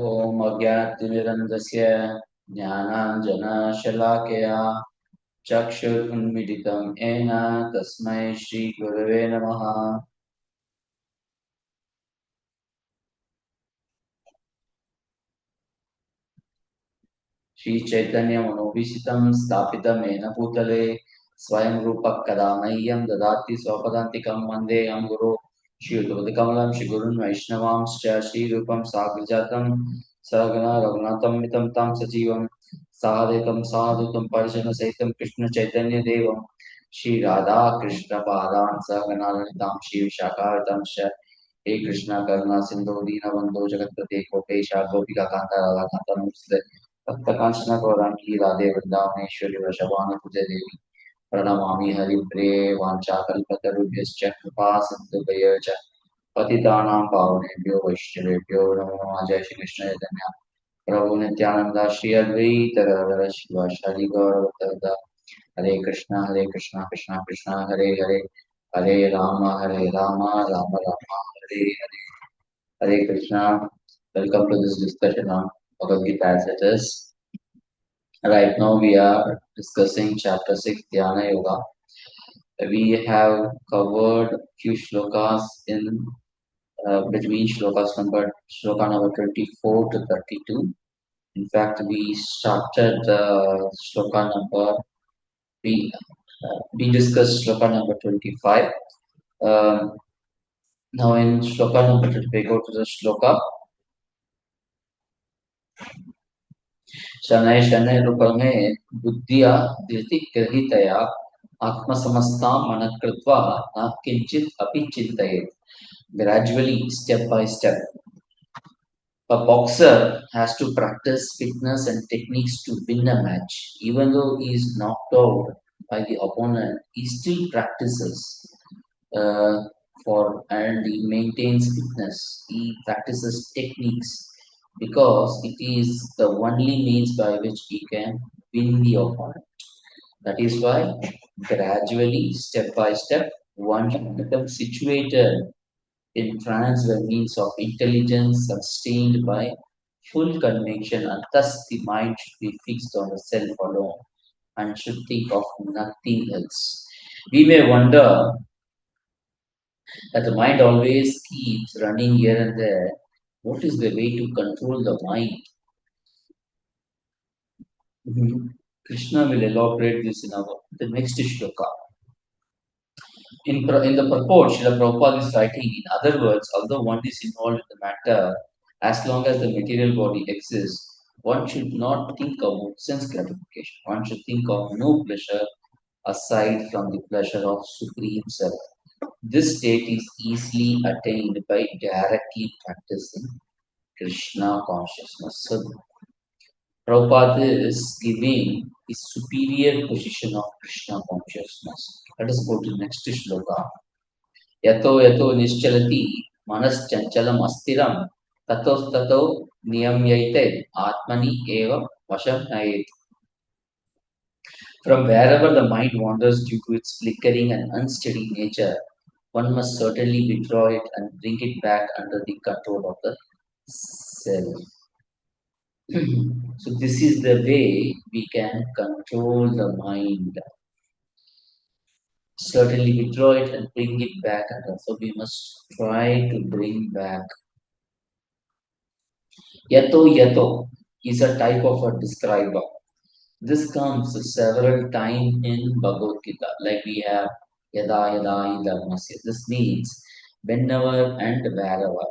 ॐ अज्ञानतिमिरन्धस्य ज्ञानाञ्जनशलाकया चक्षुरुन्मिलितं येन तस्मै श्रीगुरवे नमः। श्रीचैतन्यमनोभीशितं स्थापितं येन भूतले स्वयं रूपः कदा मह्यं ददाति स्वपदान्तिकं वन्देऽहं गुरो श्रीयुतपतिकमलं श्रीगुरुन् वैष्णवांश्च श्रीरूपं साग्रजातं सहगणा रघुनाथं मितं तं सजीवं सादयितं साधुतं परिजनसहितं कृष्णचैतन्यदेवं श्रीराधा कृष्णपादान् सहगणा ललितां श्रीविशाखावतांश्च हे कृष्ण करुणा सिन्धु दीनबन्धो जगत्पते गोपेश गोपिका कान्ता राधाकान्ता नमोस्तुते तप्तकाञ्चन गौराङ्गी राधे वृन्दावनेश्वरि वृषभानुसुते देवी प्रणमामि हरिप्रिये वाञ्छाकल्पतरुभ्यश्च कृपा सिन्धुभ्यः च पतितानां पावनेभ्यो वैष्णवेभ्यो नमो नमः। जय श्री कृष्ण चैतन्य प्रभु नित्यानंद श्री अद्वैत गदाधर शिवासादि गौरभक्तवृंद हरे Krishna Krishna Krishna Hare Hare Hare Ram Ram Ram Hare Hare Hare Krishna. Welcome to this discussion on Bhagavad Gita as it is. Right now we are discussing chapter 6 Dhyana Yoga. We have covered few shlokas in between shloka number 24 to 32. In fact, we started shloka number we discussed shloka number 25. Um, Now in shloka number 25, go to the shloka. शनैः शनैरुपमे बुद्धिया धृतिगृहीतया आत्मसमस्तां मनः कृत्वा न किञ्चित् अपि चिन्तयेत्. Gradually, step by step, a boxer has to practice fitness and techniques to win a match. Even though he is knocked out by the opponent, he still practices uh, and he maintains fitness. He practices techniques because it is the only means by which he can win the opponent. That is why gradually, step by step, one should become situated in trance by means of intelligence sustained by full conviction, and thus the mind should be fixed on the self alone and should think of nothing else. We may wonder that the mind always keeps running here and there. What is the way to control the mind? Krishna will elaborate this in the next shloka. In the purport, Srila Prabhupada is writing, in other words, although one is involved in the matter, as long as the material body exists, one should not think about sense gratification. One should think of no pleasure aside from the pleasure of Supreme Self. This state is easily attained by directly practicing Krishna consciousness. So, Prabhupada is giving the superior position of Krishna consciousness. Let us go to the next shloka. यतो यतो निश्चलति मनश्चञ्चलम् अस्थिरं ततोस्ततो नियम्यैते आत्मनि एव वशं नयेत्. From wherever the mind wanders due to its flickering and unsteady nature, one must certainly withdraw it and bring it back under the control of the self. So this is the way we can control the mind. Certainly withdraw it and bring it back under. So we must try to bring back. Yato yato is a type of a describer. This comes several times in Bhagavad Gita, like we have yada yada hi dharmasya. This means whenever and wherever.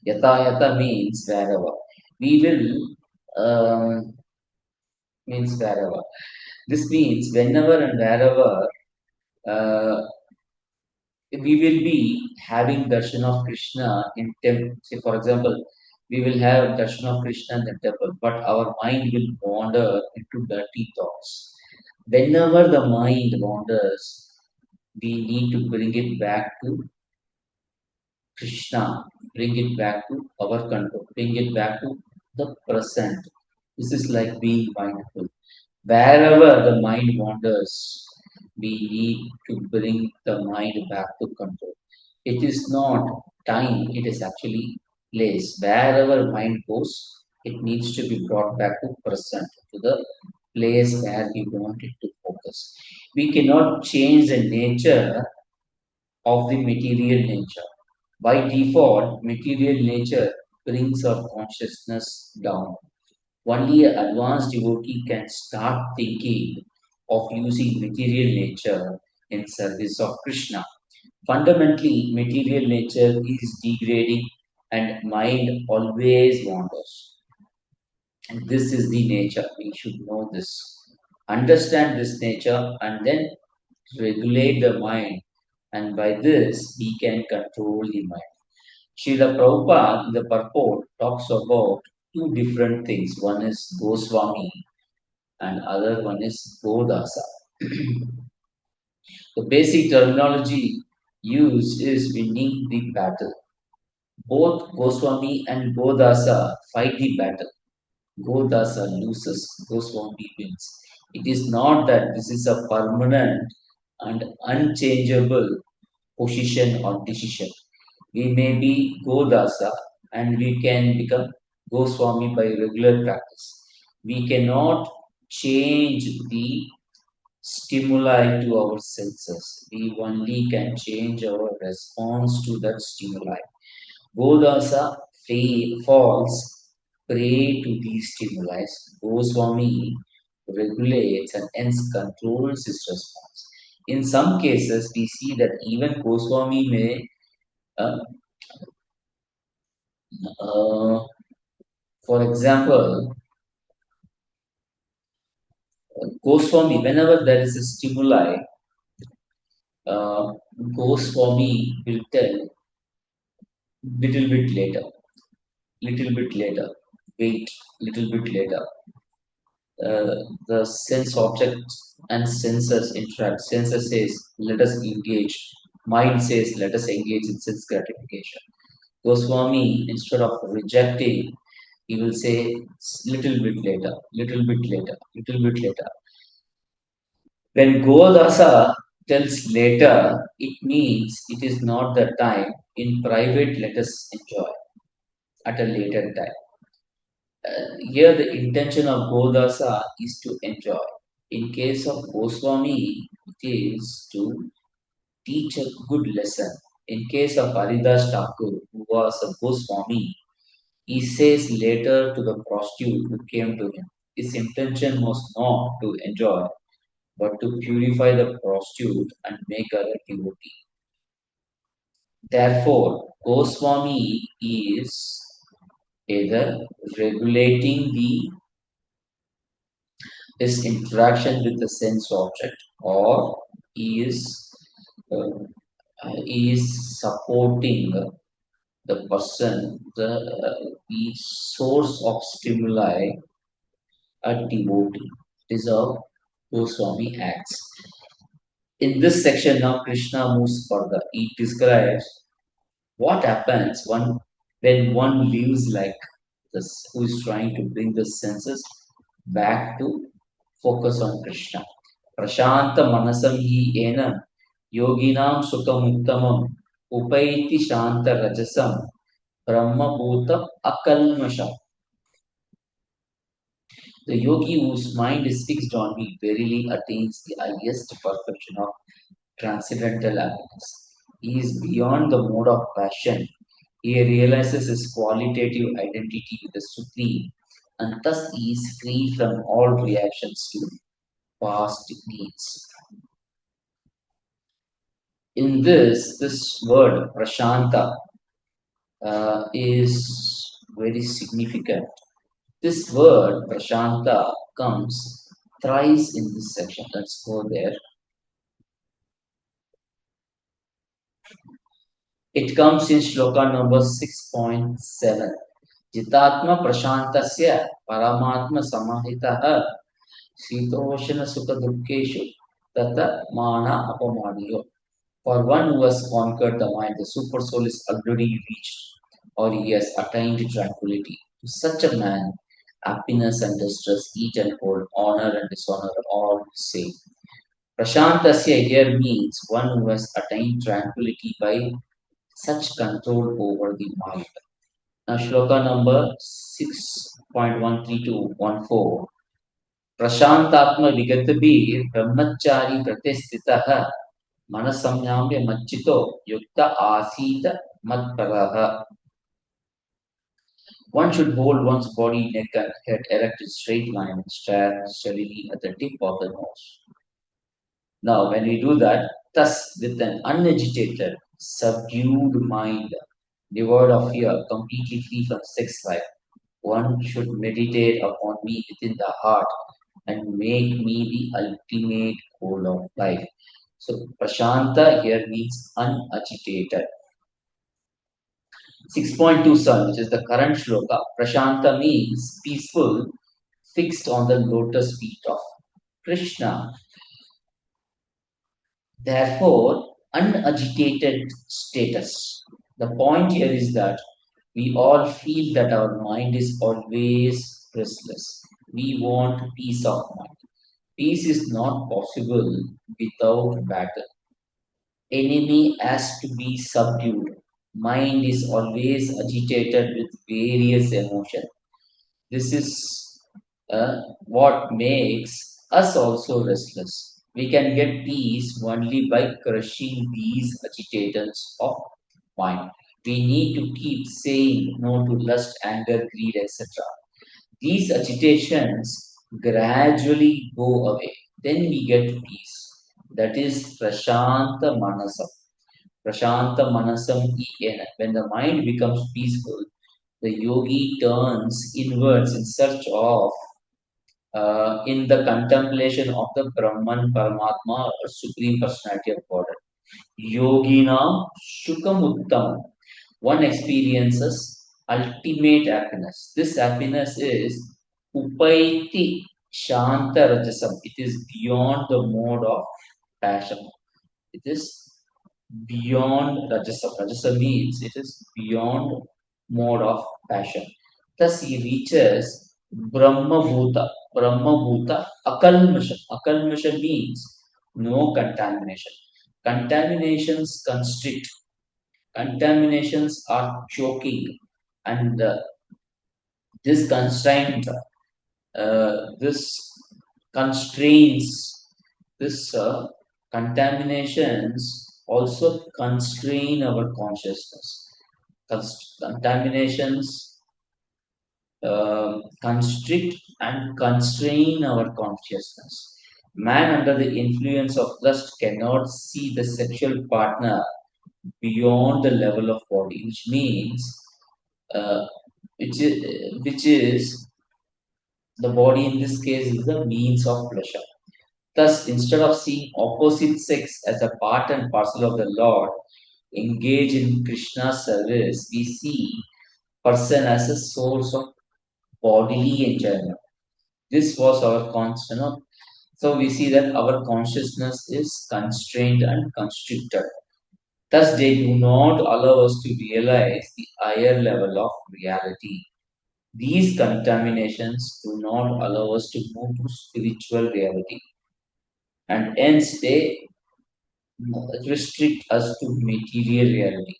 Yata yata means wherever. We will means wherever. This means whenever and wherever uh, we will be having darshan of Krishna in temple. Say, for example, we will have darshan of Krishna in the temple, but our mind will wander into dirty thoughts. Whenever the mind wanders, we need to bring it back to Krishna, bring it back to our control, bring it back to the present. This is like being mindful. Wherever the mind wanders, we need to bring the mind back to control. It is not time, it is actually place. Wherever mind goes, it needs to be brought back to present, to the place where we want it to focus. We cannot change the nature of the material nature. By default, material nature brings our consciousness down. Only an advanced devotee can start thinking of using material nature in service of Krishna. Fundamentally, material nature is degrading and mind always wanders. And this is the nature. We should know this. Understand this nature and then regulate the mind. And by this, we can control the mind. Srila Prabhupada in the purport talks about two different things. One is Goswami and other one is Godasa. The basic terminology used is winning the battle. Both Goswami and Godasa fight the battle. Godasa loses, Goswami wins. It is not that this is a permanent and unchangeable position or decision. We may be Godasa and we can become Goswami by regular practice. We cannot change the stimuli to our senses. We only can change our response to that stimuli. Godasa falls prey to these stimuli. Goswami regulates and hence controls his response. In some cases, we see that even Goswami may, uh, uh, for example, Goswami, whenever there is a stimuli, uh, Goswami will tell little bit later, little bit later, wait, little bit later. The sense object and senses interact. Senses says, let us engage. Mind says, let us engage in sense gratification. Goswami, instead of rejecting, he will say, little bit later, little bit later, little bit later. When Godasa tells later, it means it is not the time. In private, let us enjoy at a later time. Here, the intention of Godasa is to enjoy. In case of Goswami, it is to teach a good lesson. In case of Haridas Thakur, who was a Goswami, he says later to the prostitute who came to him, his intention was not to enjoy, but to purify the prostitute and make her a devotee. Therefore, Goswami is either regulating his interaction with the sense object, or he uh, is supporting the person, the source of stimuli, a devotee. It is how Goswami acts. In this section now, Krishna moves further. He describes what happens when one lives like this, who is trying to bring the senses back to focus on Krishna. Prashanta manasam hi enam yoginam sukhamuttamam upaiti shanta rajasam brahma bhutam akalmasham. The yogi whose mind is fixed on me verily attains the highest perfection of transcendental happiness. He is beyond the mode of passion. He realizes his qualitative identity with the Supreme, and thus he is free from all reactions to past needs. In this word, Prashanta, is very significant. This word, Prashanta, comes thrice in this section. Let's go there. It comes in shloka number 6.7. Jitatma prashantasya paramatma samahitaha shitoshana sukha dukkeshu tata mana apamaniyo. For one who has conquered the mind, the super soul is already reached or he has attained tranquility. To such a man, happiness and distress, eat and hold, honor and dishonor are all the same. Prashantasya here means one who has attained tranquility by such control over the mind. Now, shloka number 6.13214. Prashantatma vigatabir brahmachari pratistitah manasamyamya machito yukta asita matparaha. One should hold one's body, neck, and head erect in straight line and stare steadily at the tip of the nose. Now, when we do that, thus with an unagitated, subdued mind, devoid of fear, completely free from sex life, one should meditate upon me within the heart and make me the ultimate goal of life. So, Prashanta here means unagitated. 6.27, which is the current shloka, Prashanta means peaceful, fixed on the lotus feet of Krishna. Therefore, unagitated status. The point here is that we all feel that our mind is always restless. We want peace of mind. Peace is not possible without battle. Enemy has to be subdued. Mind is always agitated with various emotions. This is what makes us also restless. We can get peace only by crushing these agitators of mind. We need to keep saying no to lust, anger, greed, etc. These agitations gradually go away. Then we get peace. That is Prashanta Manasam. Prashanta Manasam Ena. When the mind becomes peaceful, the yogi turns inwards in search of, in the contemplation of the Brahman, Paramatma, or Supreme Personality of God. Yogina Shukamuttam. One experiences ultimate happiness. This happiness is Upaiti Shanta Rajasam. It is beyond the mode of passion. It is beyond Rajasa. Rajasa means it is beyond mode of passion. Thus he reaches Brahma Bhuta. Brahma Bhuta Akalmasha. Akalmasha means no contamination. Contaminations constrict. Contaminations are choking. And this constraint, this constraints, this contaminations also constrain our consciousness. Contaminations constrict and constrain our consciousness. Man under the influence of lust cannot see the sexual partner beyond the level of body, which means uh, which is the body in this case is the means of pleasure. Thus, instead of seeing opposite sex as a part and parcel of the Lord, engage in Krishna's service, we see person as a source of bodily enjoyment. This was our constant. So we see that our consciousness is constrained and constricted. Thus, they do not allow us to realize the higher level of reality. These contaminations do not allow us to move to spiritual reality, and hence they restrict us to material reality.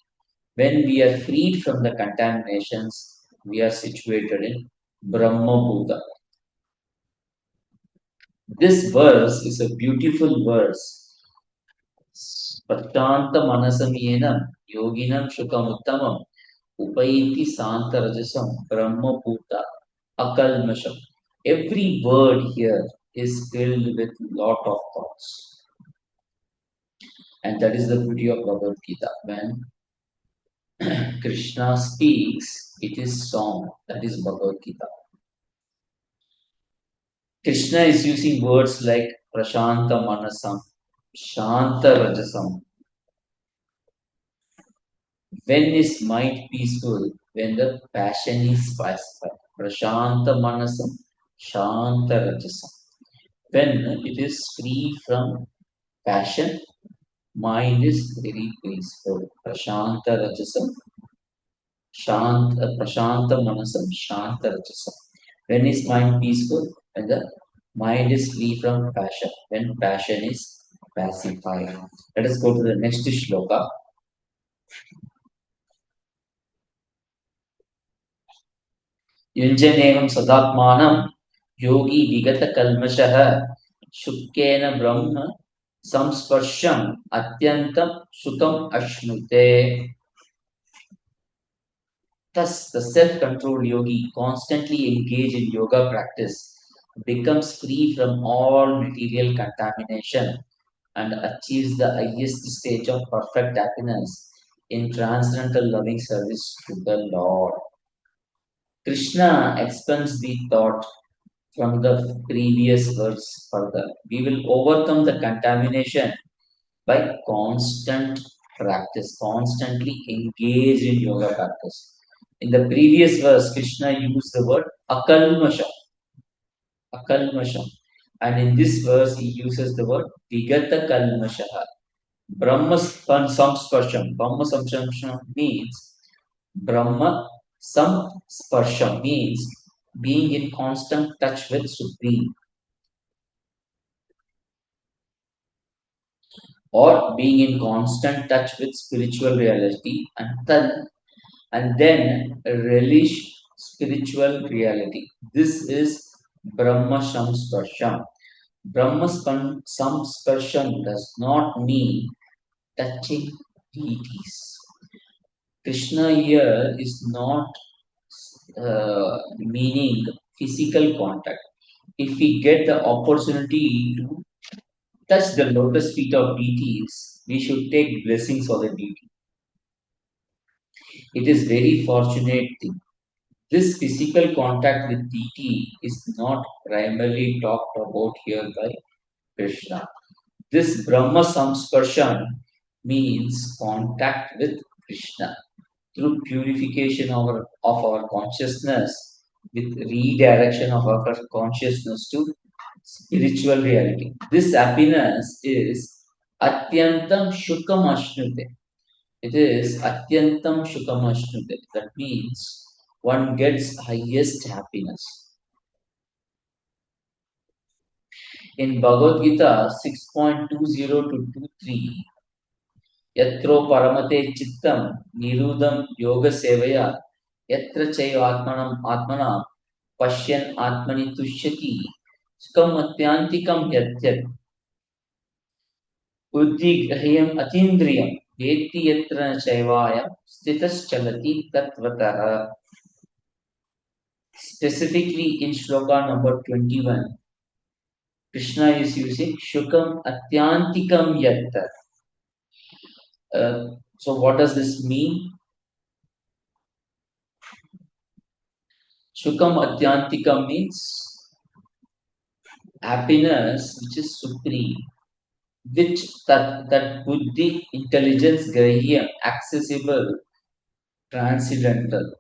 When we are freed from the contaminations, we are situated in Brahma Bhuta. This verse is a beautiful verse. Pratanta Manasamyenam Yoginam Shukamuttamam Upaiti Santarajasam Brahma Bhuta Akalmasham. Every word here is filled with lot of thoughts. And that is the beauty of Bhagavad Gita. When Krishna speaks, it is song. That is Bhagavad Gita. Krishna is using words like Prashanta Manasam, Shanta Rajasam. When is mind peaceful? When the passion is pacified. Prashanta Manasam, Shanta Rajasam. When it is free from passion, mind is very peaceful. Prashanta Rajasam, Prashanta Manasam, Shanta Rajasam. When is mind peaceful? When the mind is free from passion. When passion is pacified. Let us go to the next shloka. युञ्जनेवं सदात्मानं योगी विगतकल्मषः शुक्केन ब्रह्म संस्पर्शम् अत्यन्तं सुखम् अश्नुते. Thus, the self-controlled yogi, constantly engaged in yoga practice, becomes free from all material contamination and achieves the highest stage of perfect happiness in transcendental loving service to the Lord. Krishna expands the thought from the previous verse further. We will overcome the contamination by constant practice, constantly engage in yoga practice. In the previous verse, Krishna used the word akalmasha, akalmasha. And in this verse, he uses the word vigata kalmasha. Brahma samsparsham. Brahma samsparsham means Brahma samsparsham means being in constant touch with Supreme or being in constant touch with spiritual reality and then relish spiritual reality. This is Brahma Samsparsham. Brahma Samsparsham does not mean touching deities. Krishna here is not meaning physical contact. If we get the opportunity to touch the lotus feet of deities, we should take blessings for the deity. It is very fortunate thing. This physical contact with deity is not primarily talked about here by Krishna. This Brahma Samsparshan means contact with Krishna through purification of our consciousness with redirection of our consciousness to spiritual reality. This happiness is Atyantam Shukam Ashnute. It is Atyantam Shukam Ashnute. That means one gets highest happiness. In Bhagavad Gita 6.20 to 23, Yatro Paramate Chittam Nirudam Yoga Sevaya Yatra Chayo Atmanam Pashyan Atmani Tushyati Skam Atyantikam Yatyat Buddhi Grahiyam Atindriyam Veti Yatra Chaivaya Stitas Chalati Tatvatah. Specifically in Shloka number 21, Krishna is using Shukam Atyantikam Yatta. So what does this mean? Shukam Atyantikam means happiness which is supreme, which that buddhi, intelligence, grahya, accessible, transcendental.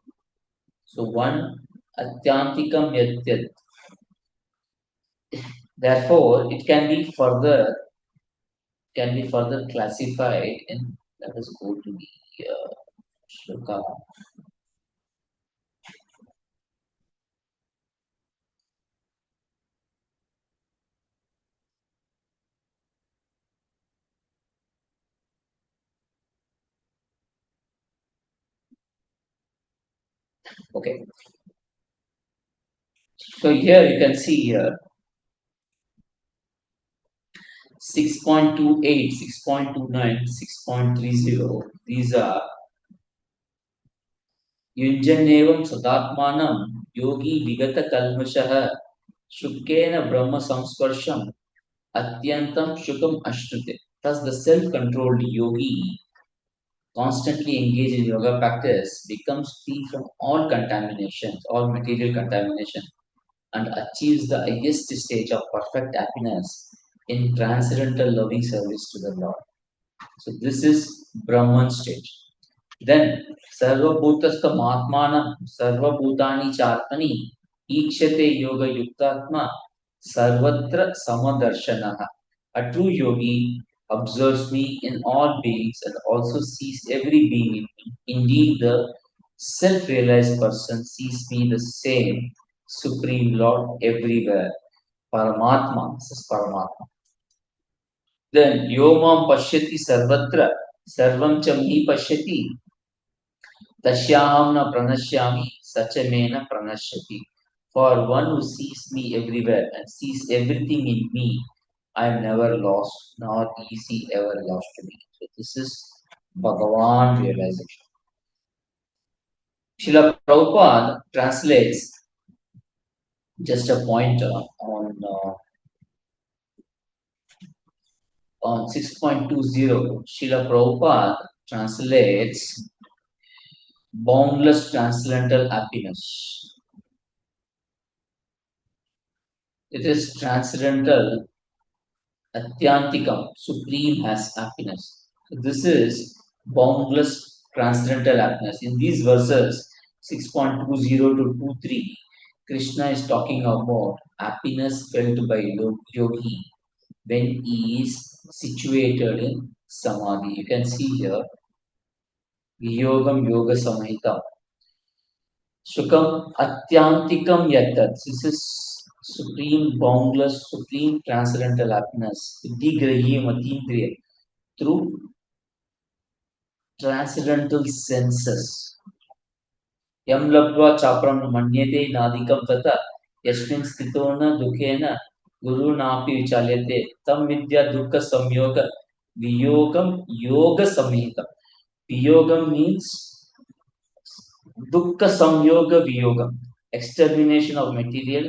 So one Atyantikam Yatyat. Therefore, it can be further classified in, let us go to the shloka. Okay. So here you can see here 6.28, 6.29, 6.30. These are Yunjanevam Sadatmanam Yogi Vigata Kalmashah Shukena Brahma Samsparsham Atyantam Shukam Ashnute. Thus the self-controlled yogi constantly engaged in yoga practice becomes free from all contaminations, all material contamination, and achieves the highest stage of perfect happiness in transcendental loving service to the Lord. So this is Brahman stage. Then Sarvabhutastam Atmanam Sarvabhutani Chartani Ikshate Yoga Yuktatma Sarvatra Samadarshanaha. A true yogi observes me in all beings and also sees every being in me. Indeed, the self-realized person sees me the same Supreme Lord everywhere. Paramatma, this is Paramatma. Then Yomam Pashyati Sarvatra Sarvam Chamhi Pashyati Tashyaham na pranashyami Sachamena pranashyati. For one who sees me everywhere and sees everything in me, I am never lost, nor is he ever lost to me. So this is Bhagavan realization. Srila Prabhupada translates just a pointer on 6.20. Srila Prabhupada translates boundless transcendental happiness. It is transcendental, atyantikam, supreme as happiness. So this is boundless transcendental happiness. In these verses 6.20 to 23, Krishna is talking about happiness felt by yogi when he is situated in samadhi. You can see here, Viyogam Yoga Samhita. Sukam Atyantikam Yattat. This is supreme, boundless, supreme transcendental happiness. Digrahiyam Atindriya. Through transcendental senses. Yam labdva chapram manyate nadikam tata. Yasmin stitona dukhena guru napi vichalyate. Tam vidya dukkha samyoga. Viyogam Yoga Samhita. Viyogam means dukkha samyoga viyogam, extermination of material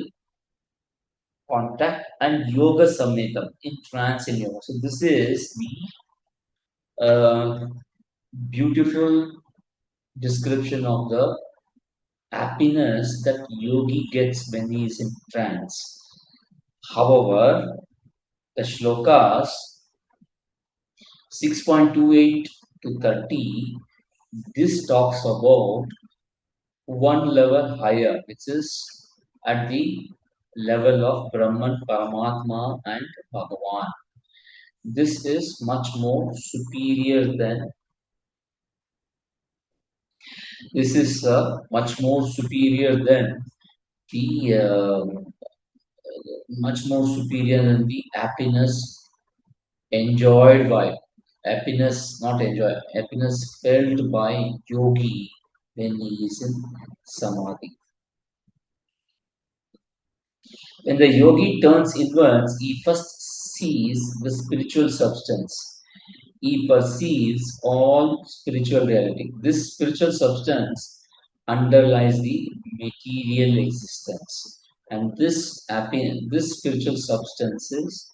contact, and yoga samnetam, in trance in yoga. So this is the beautiful description of the happiness that yogi gets when he is in trance. However, the shlokas 6.28 to 30, this talks about one level higher, which is at the level of Brahman, Paramatma, and Bhagavan. This is much more superior than much more superior than the much more superior than the happiness enjoyed by happiness, not enjoy happiness felt by yogi when he is in samadhi. When the yogi turns inwards, he first sees the spiritual substance. He perceives all spiritual reality. This spiritual substance underlies the material existence. And this spiritual substance is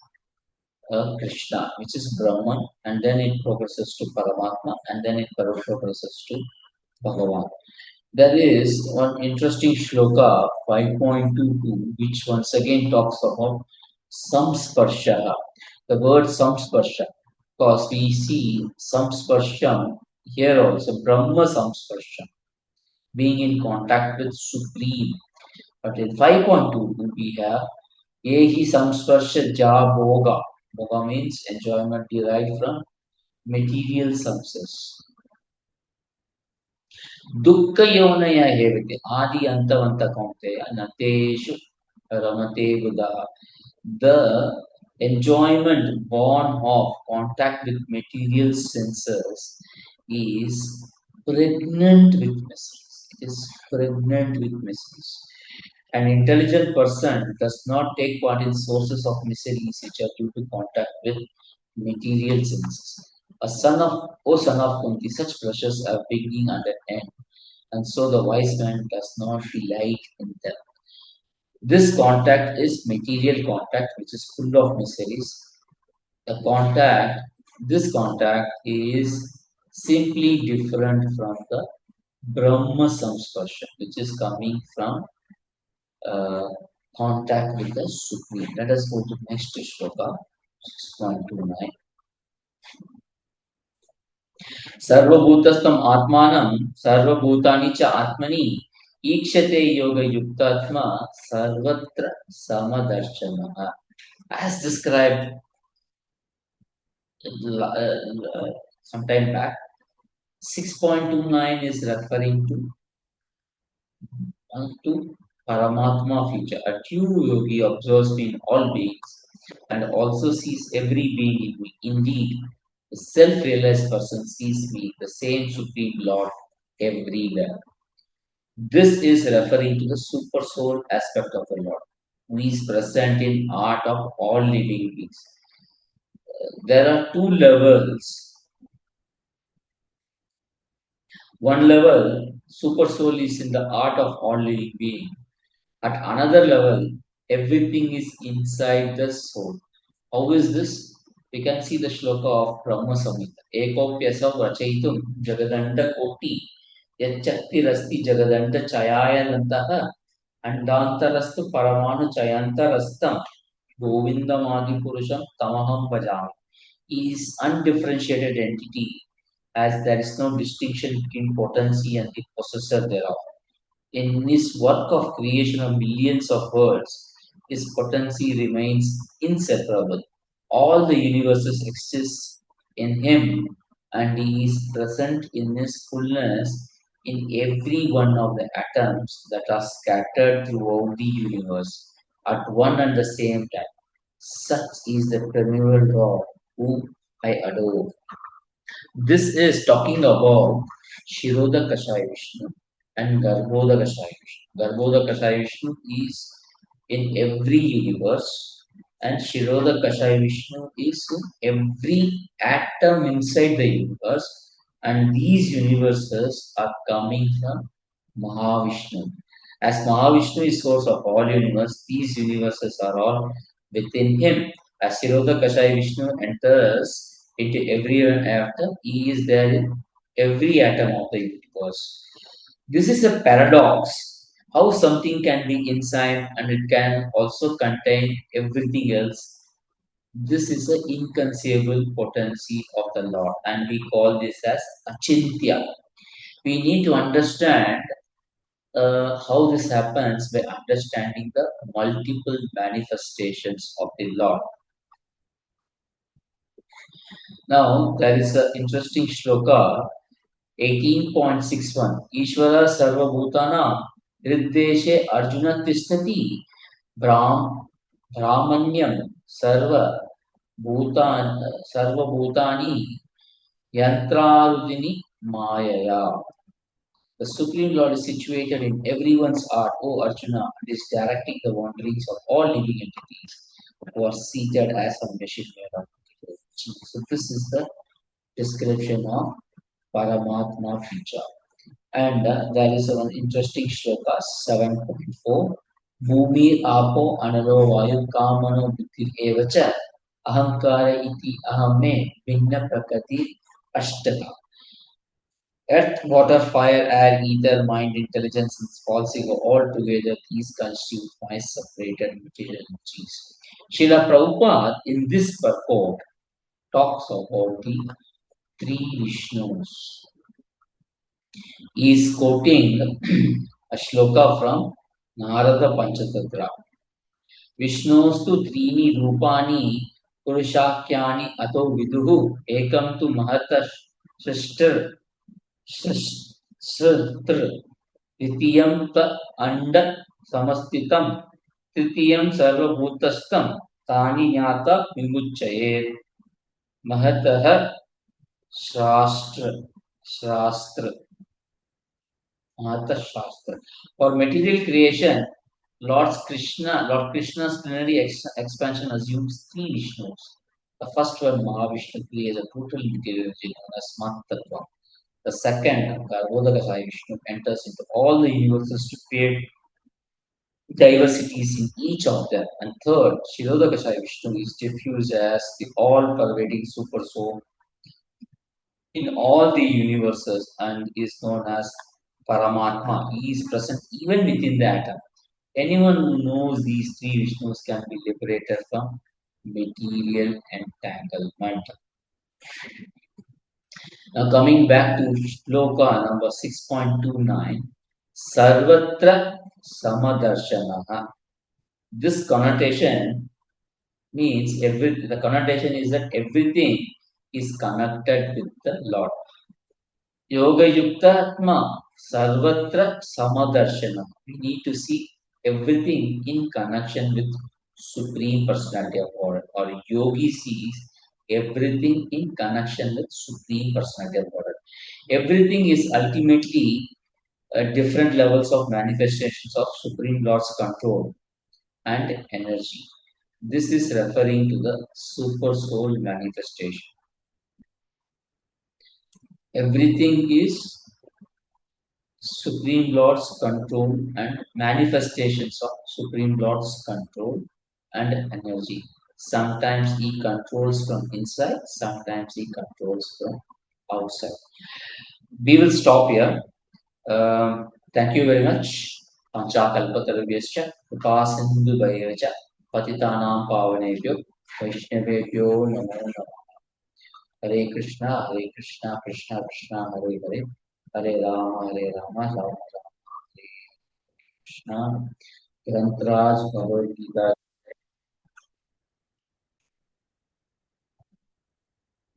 Krishna, which is Brahman, and then it progresses to Paramatma, and then it progresses to Bhagavan. There is one interesting shloka 5.22, which once again talks about samsparsha. The word samsparsha, because we see samsparsham here also, Brahma samsparsham, being in contact with Supreme. But in 5.22, we have Yehi samsparsha ja bhoga. Bhoga means enjoyment derived from material senses. Dukkha yonaya hevite adi antavanta kaunteya nateshu ramate buddha. The enjoyment born of contact with material senses is pregnant with miseries. It is pregnant with miseries. An intelligent person does not take part in sources of miseries which are due to contact with material senses. O son of Kunti, such pleasures have beginning and an end, and so the wise man does not delight in them. This contact is material contact, which is full of miseries. This contact is simply different from the Brahma Samsparsha, which is coming from uh, contact with the Supreme. Let us go to next shloka, 6.29. सर्वभूतस्थम आत्मानं सर्वभूतानि च आत्मनि ईक्षते योग युक्तात्मा सर्वत्र समदर्शनः. As described some time back, 6.29 is referring to Paramatma feature. A true yogi observes me in all beings and also sees every being in me. Indeed, the self-realized person sees me, the same Supreme Lord, everywhere. This is referring to the super soul aspect of the Lord, who is present in art of all living beings. There are two levels. One level, super soul is in the art of all living beings. At another level, everything is inside the soul. How is this? We can see the shloka of Brahma Samhita. Ekopyasa vachaitum jagadanda koti yachakti rasti jagadanda chayayanantaha andantarastu paramanu chayantarastam govindamadi purusham tamaham bhajami. He is undifferentiated entity as there is no distinction between potency and the possessor thereof. In his work of creation of millions of worlds, his potency remains inseparable. All the universes exist in him, and he is present in his fullness in every one of the atoms that are scattered throughout the universe at one and the same time. Such is the primeval God whom I adore. This is talking about Shiroda Kashaya Vishnu and Garbhoda Kashaya Vishnu. Garbhoda Kashaya Vishnu is in every universe, and Shiroda Kashaya Vishnu is in every atom inside the universe, and these universes are coming from Mahavishnu. As Mahavishnu is source of all universe, these universes are all within him. As Shiroda Kashaya Vishnu enters into every atom, he is there in every atom of the universe. This is a paradox. How something can be inside and it can also contain everything else. This is an inconceivable potency of the Lord, and we call this as achintya. We need to understand how this happens by understanding the multiple manifestations of the Lord. Now, there is an interesting shloka 18.61. Ishvara Sarva Bhutana Hriddeshe Arjuna Tishtati Brahm Brahmanyam Sarva Bhutani Yantrarudini Mayaya. The Supreme Lord is situated in everyone's heart, O Arjuna, and is directing the wanderings of all living entities who are seated as a machine made of material. So this is the description of Paramatma feature. And there is one interesting shloka 7.4. Bhumi apo analo vayu kamano buddhir evacha ahankara iti ahame vinna prakriti ashtata. Earth, water, fire, air, ether, mind, intelligence, and false ego all together, these constitute my separated material energies. Srila Prabhupada in this purport talks about the three Vishnus. He is quoting a shloka from Narada Panchatattva. Vishnostu trini rupani purushakyani ato viduhu ekam tu mahata shrishtir shristr द्वितीयं त अंड समस्थितं तृतीयं सर्वभूतस्थं तानि ज्ञाता विमुच्यते महतः शास्त्र महतः शास्त्र. For material creation, Lord Krishna's plenary expansion assumes three Vishnus. The first one, Mahavishnu, creates a total material energy known as Mahatattva. The second, Garbhodaka Vishnu, enters into all the universes to create diversities in each of them. And third, Shirodakashaya Vishnu is diffused as the all-pervading super soul in all the universes and is known as Paramatma. He is present even within the atom. Anyone who knows these three Vishnus can be liberated from material entanglement. Now coming back to shloka number 6.29, Sarvatra Samadarshanaha. This connotation means the connotation is that everything is connected with the Lord. Yoga Yuktatma Sarvatra Samadarshana. We need to see everything in connection with Supreme Personality of God. Or Yogi sees everything in connection with Supreme Personality of God. Everything is ultimately different levels of manifestations of Supreme Lord's control and energy. This is referring to the super soul manifestation. Everything is Supreme Lord's control and manifestations of Supreme Lord's control and energy. Sometimes he controls from inside, sometimes he controls from outside. We will stop here. Thank you very much. Panchakalpatarubhyascha कृपासिन्धुभैरव पतितानां पावनेभ्यो वैष्णवेभ्यो नमो नमः. Hare Krishna Krishna Krishna Hare Hare, Hare Rama Rama Rama Hare Krishna. Grantraj Bhagavad Gita,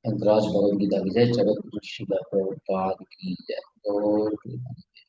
Grantraj Bhagavad Gita Vijay Jagat Guru Srila Prabhupada Ki Jai. Gaur Premanande.